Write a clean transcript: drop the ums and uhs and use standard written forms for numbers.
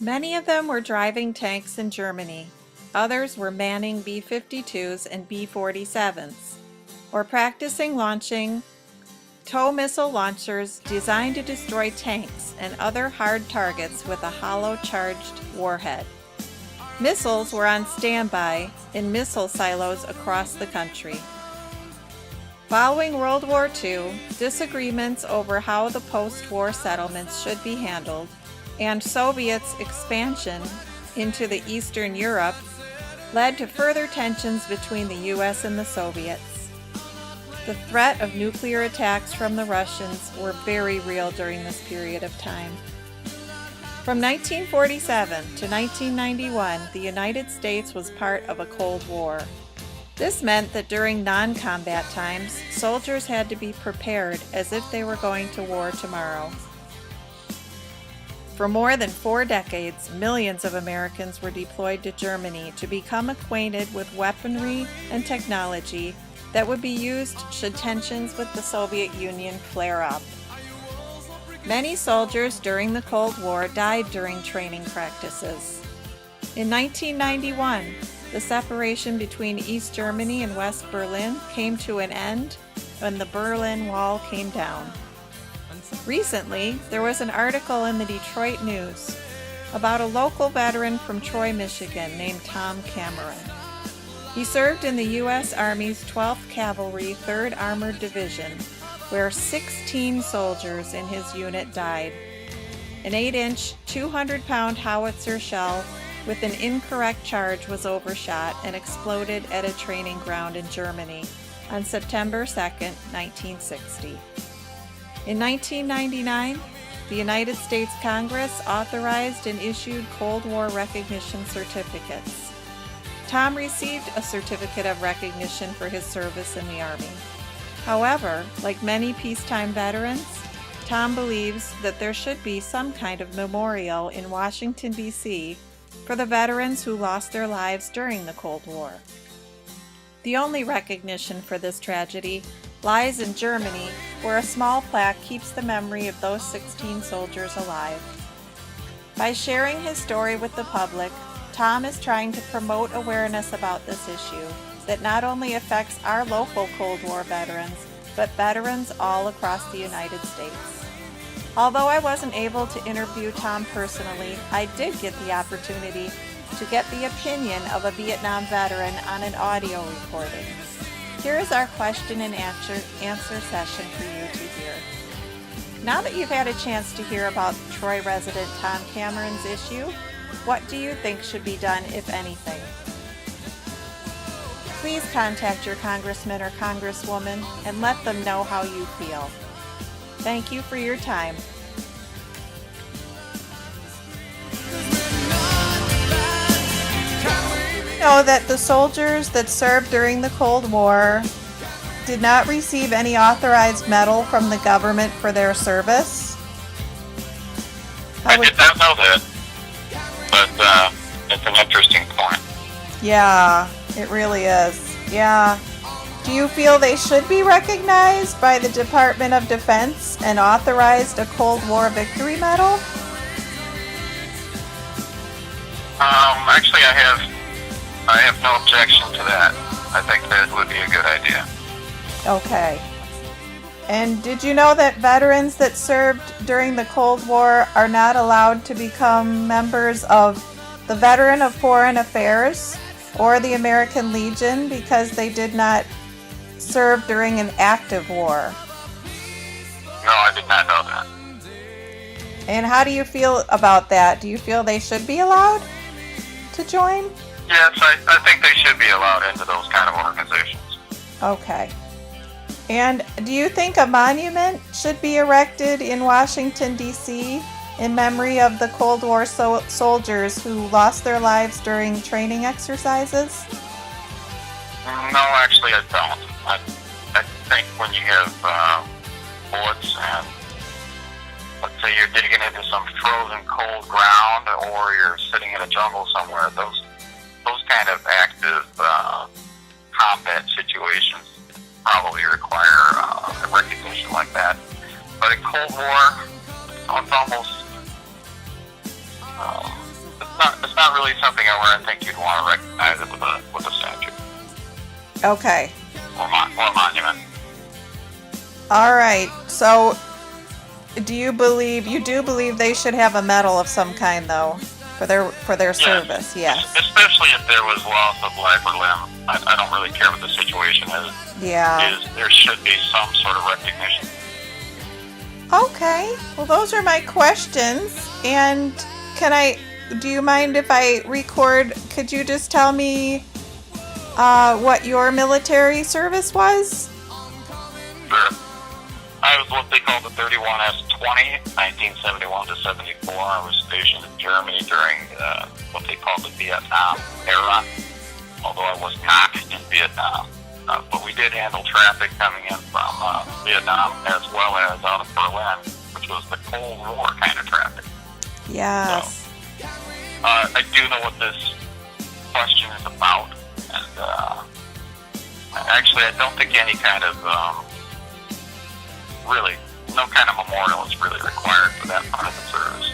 Many of them were driving tanks in Germany. Others were manning B-52s and B-47s, or practicing launching tow missile launchers designed to destroy tanks and other hard targets with a hollow charged warhead. Missiles were on standby in missile silos across the country. Following World War II, disagreements over how the post-war settlements should be handled and Soviets' expansion into the Eastern Europe led to further tensions between the US and the Soviets. The threat of nuclear attacks from the Russians were very real during this period of time. From 1947 to 1991, the United States was part of a Cold War. This meant that during non-combat times, soldiers had to be prepared as if they were going to war tomorrow. For more than 4 decades, millions of Americans were deployed to Germany to become acquainted with weaponry and technology that would be used should tensions with the Soviet Union flare up. Many soldiers during the Cold War died during training practices. In 1991, the separation between East Germany and West Berlin came to an end when the Berlin Wall came down. Recently, there was an article in the Detroit News about a local veteran from Troy, Michigan named Tom Cameron. He served in the U.S. Army's 12th Cavalry 3rd Armored Division, where 16 soldiers in his unit died. An 8-inch, 200-pound howitzer shell with an incorrect charge was overshot and exploded at a training ground in Germany on September 2, 1960. In 1999, the United States Congress authorized and issued Cold War recognition certificates. Tom received a certificate of recognition for his service in the Army. However, like many peacetime veterans, Tom believes that there should be some kind of memorial in Washington, D.C. for the veterans who lost their lives during the Cold War. The only recognition for this tragedy lies in Germany, where a small plaque keeps the memory of those 16 soldiers alive. By sharing his story with the public, Tom is trying to promote awareness about this issue that not only affects our local Cold War veterans, but veterans all across the United States. Although I wasn't able to interview Tom personally, I did get the opportunity to get the opinion of a Vietnam veteran on an audio recording. Here is our question and answer session for you to hear. Now that you've had a chance to hear about Troy resident Tom Cameron's issue, what do you think should be done, if anything? Please contact your congressman or congresswoman and let them know how you feel. Thank you for your time. Know that the soldiers that served during the Cold War did not receive any authorized medal from the government for their service. I did not know that, but it's an interesting point. Yeah, it really is. Yeah. Do you feel they should be recognized by the Department of Defense and authorized a Cold War Victory Medal? Actually, I have no objection to that. I think that would be a good idea. Okay. And did you know that veterans that served during the Cold War are not allowed to become members of the Veteran of Foreign Affairs or the American Legion because they did not serve during an active war? No, I did not know that. And how do you feel about that? Do you feel they should be allowed to join? Yes, I think they should be allowed into those kind of organizations. Okay. And do you think a monument should be erected in Washington, D.C. in memory of the Cold War soldiers who lost their lives during training exercises? No, actually I don't. I think when you have bullets and let's say you're digging into some frozen cold ground or you're sitting in a jungle somewhere, those kind of active combat situations probably require a recognition like that. But in Cold War, it's almost not really something where I think you'd want to recognize it with a statue Okay. or monument. All right. So, you do believe they should have a medal of some kind, though, for their service? Yes. Especially if there was loss of life or limb. I don't really care what the situation is. Yeah. There should be some sort of recognition. Okay. Well, those are my questions. And do you mind if I record? Could you just tell me what your military service was? Sure. I was what they call the 31S-20, 1971 to 74. I was stationed in Germany during what they called the Vietnam era, although I was not in Vietnam. But we did handle traffic coming in from Vietnam as well as out of Berlin, which was the Cold War kind of traffic. Yes. So, I do know what this question is about, and actually I don't think any kind of no kind of memorial is really required for that part of the service.